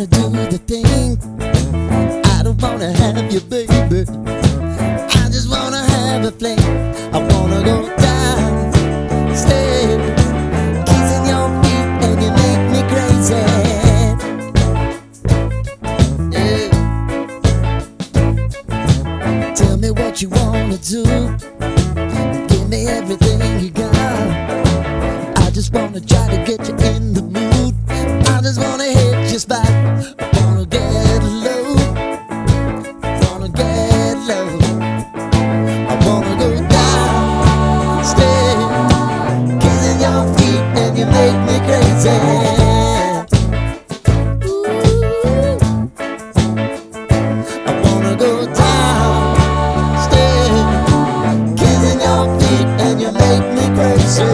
wanna do the thing. I don't wanna have you, baby. I just wanna have a fling. I wanna go down, stay, kissing your feet, and you make me crazy. Yeah. Tell me what you wanna do. Give me everything you got. I just wanna try to get you in the mood. I just wanna hit your spot. I wanna get low, wanna get low. I wanna go down, stay, kissing your feet, and you make me crazy. Ooh. I wanna go down, stay, kissing your feet, and you make me crazy.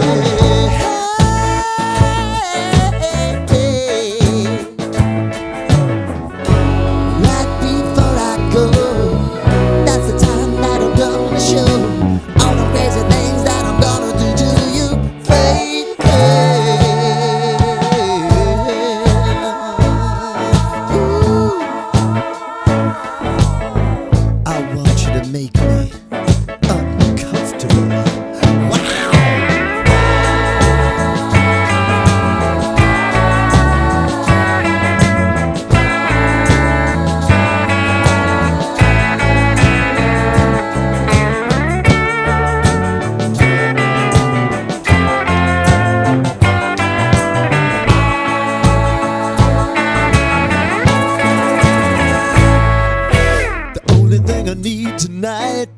Make me uncomfortable. Wow! The only thing I need tonight,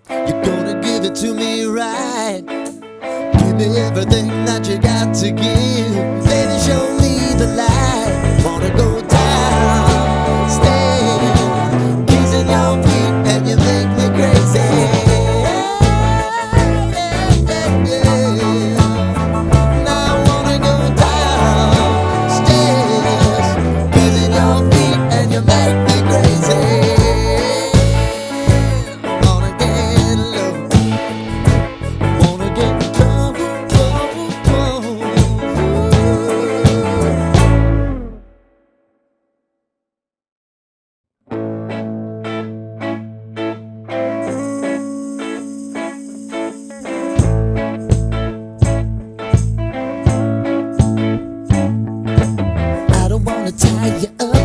you're gonna give it to me right. Give me everything that you got to give. Baby, show me the light. Wanna go down, stay, kissing your feet, and you make me crazy. Now I wanna go downstairs, kissing your feet, and you make me crazy. Tie you up.